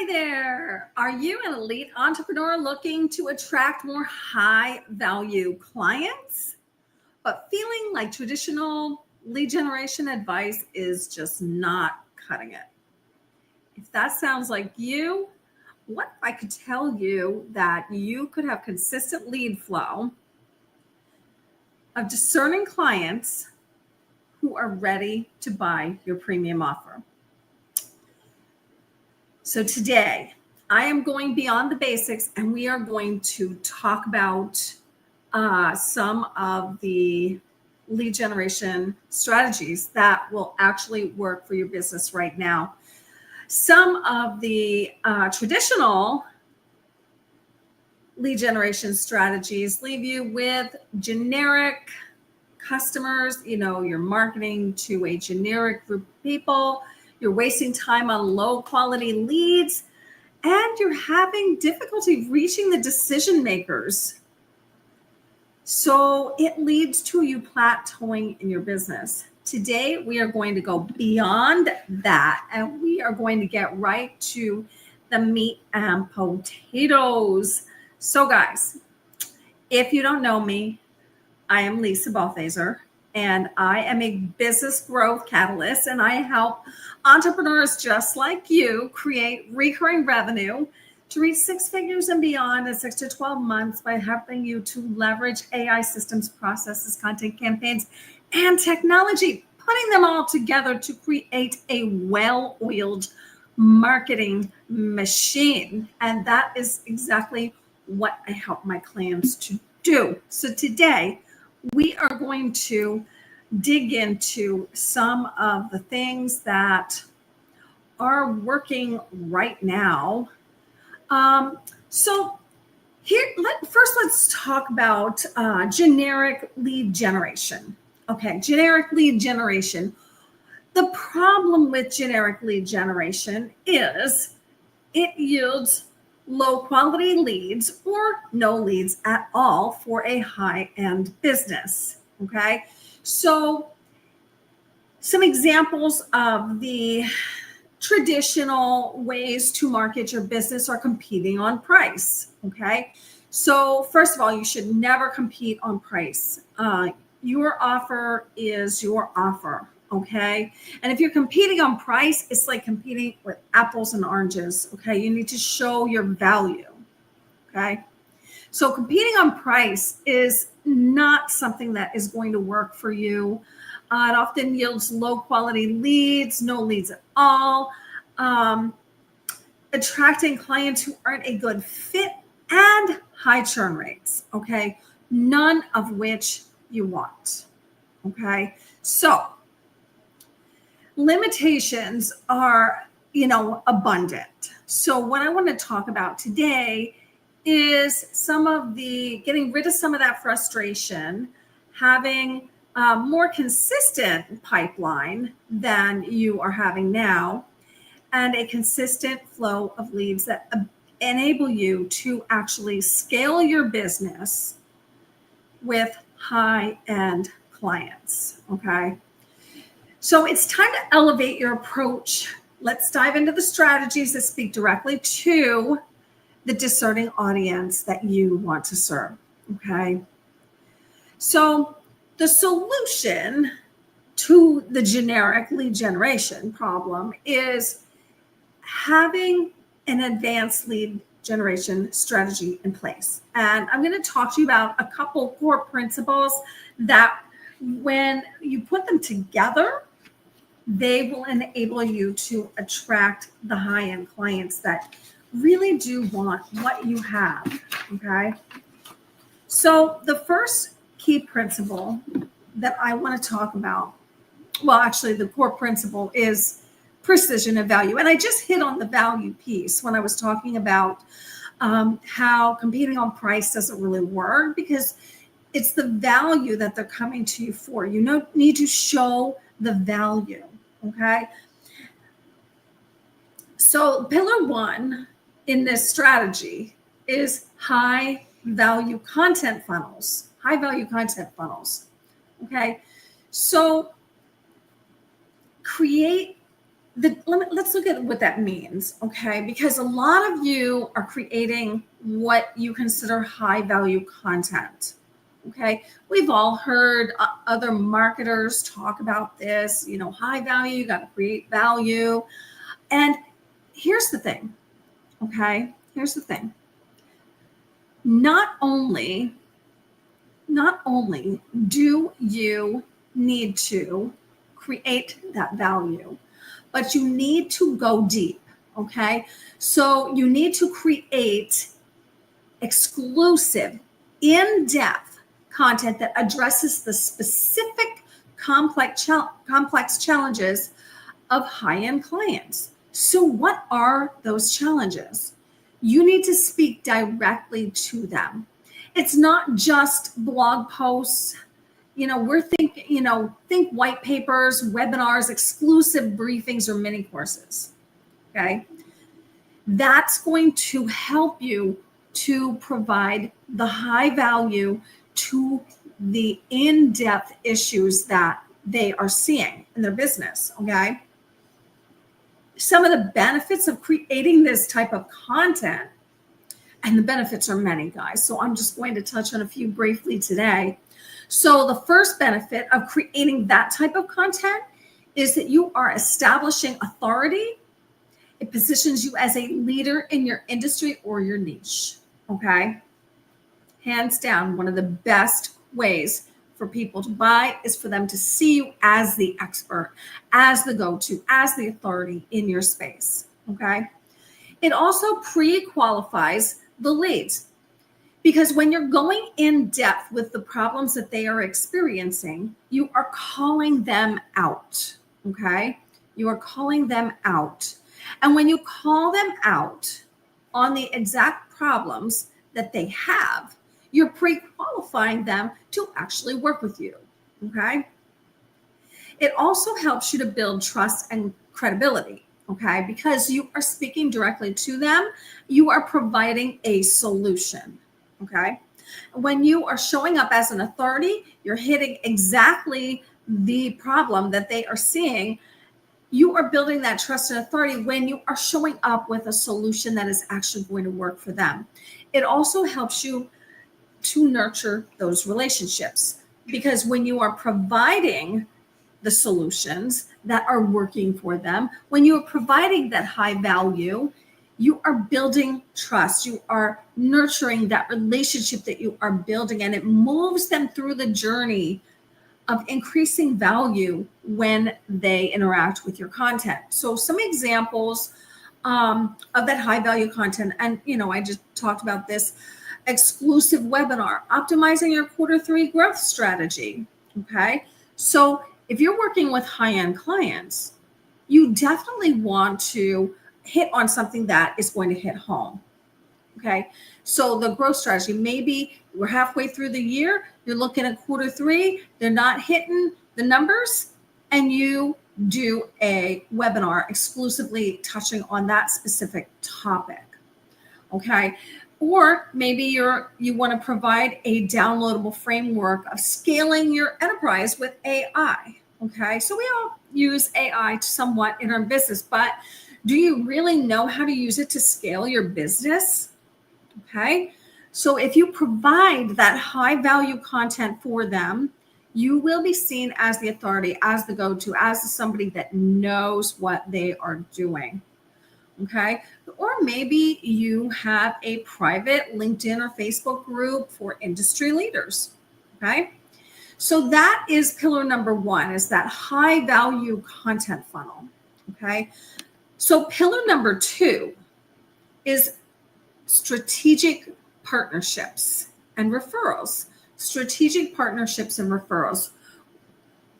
Hi there. Are you an elite entrepreneur looking to attract more high value clients, but feeling like traditional lead generation advice is just not cutting it? If that sounds like you, what if I could tell you that you could have consistent lead flow of discerning clients who are ready to buy your premium offer? So today, I am going beyond the basics and we are going to talk about some of the lead generation strategies that will actually work for your business right now. Some of the traditional lead generation strategies leave you with generic customers. You're marketing to a generic group of people. You're wasting time on low quality leads, and you're having difficulty reaching the decision makers. So it leads to you plateauing in your business. Today, we are going to go beyond that, and we are going to get right to the meat and potatoes. So guys, if you don't know me, I am Lisa Balthaser, and I am a business growth catalyst, and I help entrepreneurs just like you create recurring revenue to reach six figures and beyond in 6 to 12 months by helping you to leverage AI systems, processes, content campaigns, and technology, putting them all together to create a well-oiled marketing machine. And that is exactly what I help my clients to do. So today, we are going to dig into some of the things that are working right now. So here, let's talk about generic lead generation. Okay, generic lead generation. The problem with generic lead generation is it yields low quality leads or no leads at all for a high-end business. Okay, so some examples of the traditional ways to market your business are competing on price. Okay, so first of all, you should never compete on price. Your offer is your offer. Okay, and if you're competing on price, it's like competing with apples and oranges. Okay, you need to show your value. Okay, so competing on price is not something that is going to work for you. It often yields low quality leads, no leads at all, attracting clients who aren't a good fit, and high churn rates. Okay, none of which you want. Okay, so limitations are, abundant. So what I want to talk about today is getting rid of some of that frustration, having a more consistent pipeline than you are having now, and a consistent flow of leads that enable you to actually scale your business with high-end clients. Okay. So it's time to elevate your approach. Let's dive into the strategies that speak directly to the discerning audience that you want to serve. Okay. So the solution to the generic lead generation problem is having an advanced lead generation strategy in place. And I'm going to talk to you about a couple core principles that when you put them together, they will enable you to attract the high-end clients that really do want what you have. Okay. So the first key principle that I want to talk about, well, actually the core principle is precision of value. And I just hit on the value piece when I was talking about how competing on price doesn't really work, because it's the value that they're coming to you for. You need to show the value. Okay. So pillar one in this strategy is high value content funnels. High value content funnels. Okay. So create Let's look at what that means, okay? Because a lot of you are creating what you consider high value content, okay? We've all heard other marketers talk about this, high value, you got to create value. And here's the thing, okay? Here's the thing. Not only do you need to create that value, but you need to go deep, okay? So you need to create exclusive, in-depth content that addresses the specific complex challenges of high-end clients. So what are those challenges? You need to speak directly to them. It's not just blog posts. We're thinking, think white papers, webinars, exclusive briefings, or mini courses. Okay. That's going to help you to provide the high value to the in-depth issues that they are seeing in their business. Okay. Some of the benefits of creating this type of content, and the benefits are many, guys. So I'm just going to touch on a few briefly today. So the first benefit of creating that type of content is that you are establishing authority. It positions you as a leader in your industry or your niche, okay? Hands down, one of the best ways for people to buy is for them to see you as the expert, as the go-to, as the authority in your space, okay? It also pre-qualifies the leads. Because when you're going in depth with the problems that they are experiencing, you are calling them out, okay? You are calling them out. And when you call them out on the exact problems that they have, you're pre-qualifying them to actually work with you, okay? It also helps you to build trust and credibility, okay? Because you are speaking directly to them, you are providing a solution. Okay. When you are showing up as an authority, you're hitting exactly the problem that they are seeing. You are building that trust and authority when you are showing up with a solution that is actually going to work for them. It also helps you to nurture those relationships, because when you are providing the solutions that are working for them, when you are providing that high value, you are building trust. You are nurturing that relationship that you are building, and it moves them through the journey of increasing value when they interact with your content. So some examples of that high value content, and I just talked about this exclusive webinar, optimizing your Q3 growth strategy. Okay. So if you're working with high-end clients, you definitely want to hit on something that is going to hit home. Okay. So the growth strategy, maybe we're halfway through the year, you're looking at Q3, they're not hitting the numbers, and you do a webinar exclusively touching on that specific topic. Okay. Or maybe you want to provide a downloadable framework of scaling your enterprise with AI. Okay. So we all use AI somewhat in our business, but do you really know how to use it to scale your business? Okay. So if you provide that high value content for them, you will be seen as the authority, as the go-to, as somebody that knows what they are doing. Okay. Or maybe you have a private LinkedIn or Facebook group for industry leaders. Okay. So that is pillar number one, is that high value content funnel. Okay. So pillar number two is strategic partnerships and referrals. Strategic partnerships and referrals.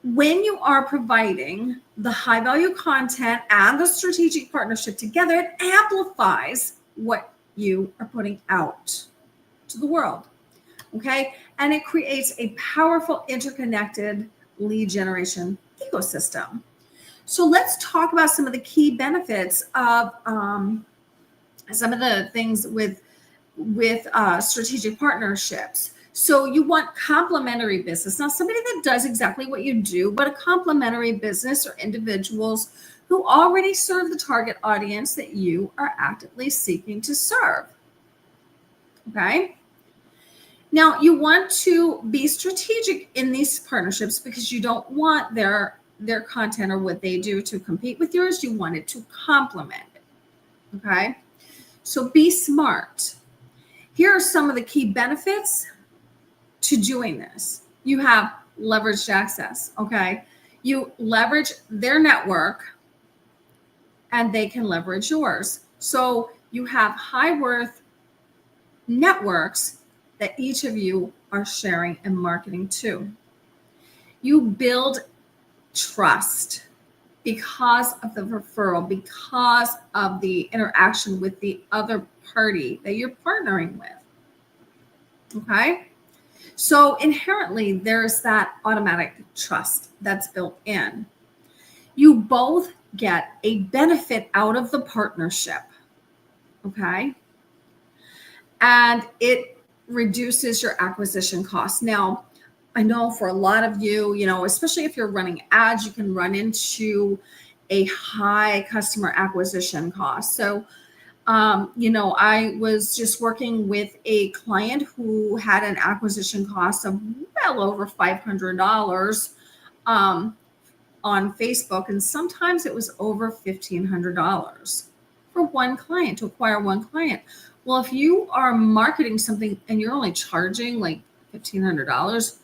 When you are providing the high value content and the strategic partnership together, it amplifies what you are putting out to the world. Okay. And it creates a powerful interconnected lead generation ecosystem. So let's talk about some of the key benefits of some of the things with strategic partnerships. So you want complementary business, not somebody that does exactly what you do, but a complementary business or individuals who already serve the target audience that you are actively seeking to serve. Okay? Now, you want to be strategic in these partnerships because you don't want their content or what they do to compete with yours. You want it to complement it. Okay? So be smart. Here are some of the key benefits to doing this. You have leveraged access. Okay? You leverage their network and they can leverage yours. So you have high worth networks that each of you are sharing and marketing to. You build trust because of the referral, because of the interaction with the other party that you're partnering with. Okay? So inherently, there's that automatic trust that's built in. You both get a benefit out of the partnership. Okay? And it reduces your acquisition costs. Now, I know for a lot of you, especially if you're running ads, you can run into a high customer acquisition cost. So, I was just working with a client who had an acquisition cost of well over $500 on Facebook, and sometimes it was over $1,500 for one client, to acquire one client. Well, if you are marketing something and you're only charging like $1,500,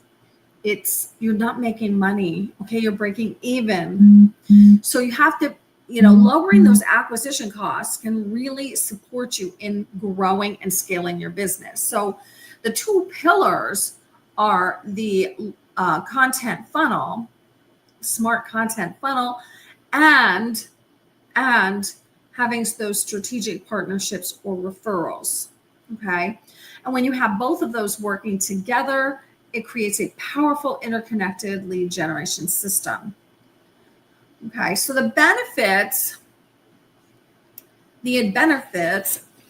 you're not making money. Okay, you're breaking even. So you have to, lowering those acquisition costs can really support you in growing and scaling your business. So the two pillars are the content funnel, smart content funnel, and having those strategic partnerships or referrals. Okay. And when you have both of those working together, it creates a powerful interconnected lead generation system. Okay. So the benefits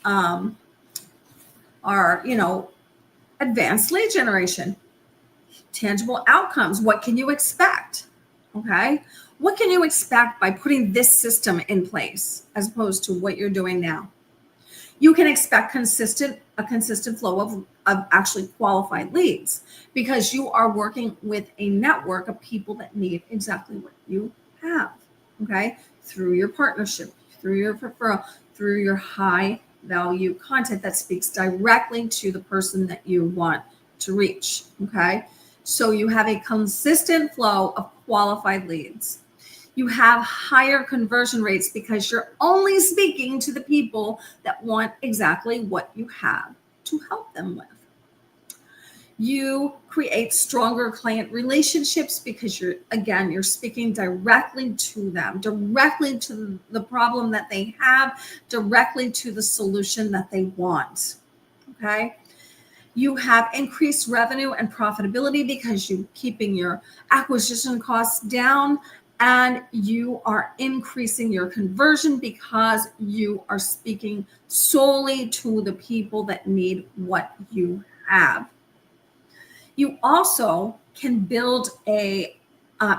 are, advanced lead generation, tangible outcomes. What can you expect? Okay. What can you expect by putting this system in place as opposed to what you're doing now? You can expect a consistent flow of actually qualified leads because you are working with a network of people that need exactly what you have, okay? Through your partnership, through your referral, through your high value content that speaks directly to the person that you want to reach, okay? So you have a consistent flow of qualified leads. You have higher conversion rates because you're only speaking to the people that want exactly what you have to help them with. You create stronger client relationships because you're speaking directly to them, directly to the problem that they have, directly to the solution that they want. Okay. You have increased revenue and profitability because you're keeping your acquisition costs down, and you are increasing your conversion because you are speaking solely to the people that need what you have. You also can build an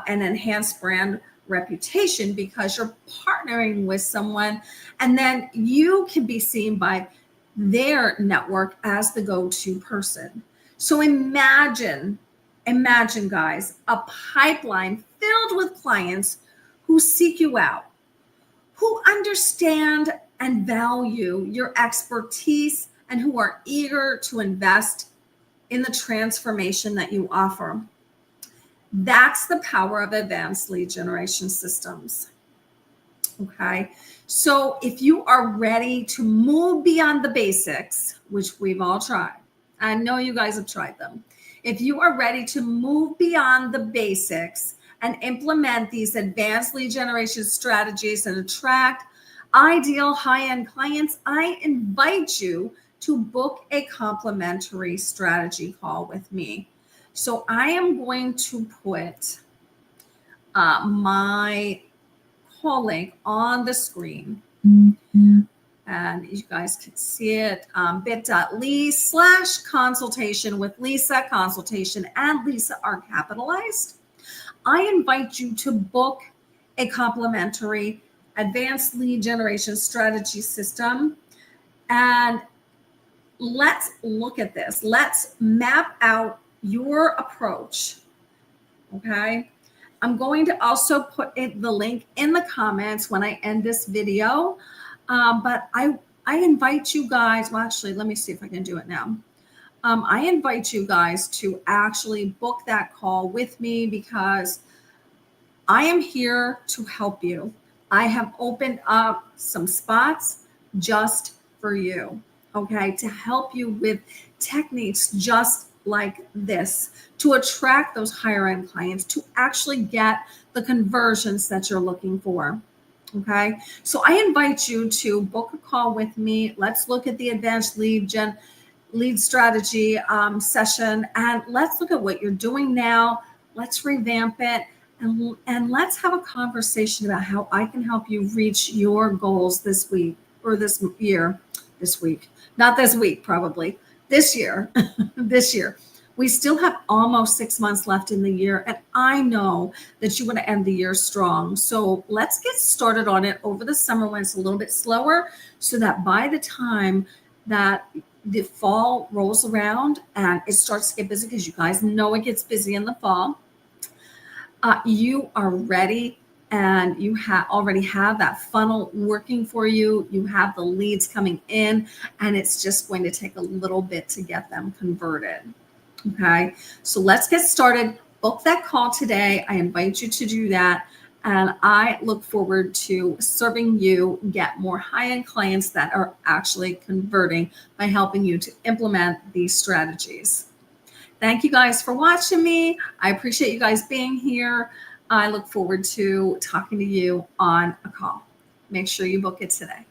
enhanced brand reputation because you're partnering with someone, and then you can be seen by their network as the go-to person. So imagine guys, a pipeline filled with clients who seek you out, who understand and value your expertise, and who are eager to invest in the transformation that you offer. That's the power of advanced lead generation systems. Okay. So if you are ready to move beyond the basics, which we've all tried, I know you guys have tried them. If you are ready to move beyond the basics and implement these advanced lead generation strategies and attract ideal high-end clients, I invite you to book a complimentary strategy call with me. So I am going to put my call link on the screen. And you guys can see it, bit.ly/consultation with Lisa. Consultation and Lisa are capitalized. I invite you to book a complimentary advanced lead generation strategy system. And let's look at this. Let's map out your approach. Okay. I'm going to also put the link in the comments when I end this video. But I invite you guys, well, actually, let me see if I can do it now. I invite you guys to actually book that call with me because I am here to help you. I have opened up some spots just for you, okay, to help you with techniques just like this, to attract those higher end clients, to actually get the conversions that you're looking for. Okay, so I invite you to book a call with me. Let's look at the advanced lead strategy session, and let's look at what you're doing now. Let's revamp it, and let's have a conversation about how I can help you reach your goals this week or this year. This week, not this week, probably this year. This year. We still have almost 6 months left in the year, and I know that you want to end the year strong. So let's get started on it over the summer when it's a little bit slower, so that by the time that the fall rolls around and it starts to get busy, because you guys know it gets busy in the fall, you are ready and you already have that funnel working for you. You have the leads coming in, and it's just going to take a little bit to get them converted. Okay, so let's get started. Book that call today. I invite you to do that. And I look forward to serving you get more high-end clients that are actually converting by helping you to implement these strategies. Thank you guys for watching me. I appreciate you guys being here. I look forward to talking to you on a call. Make sure you book it today.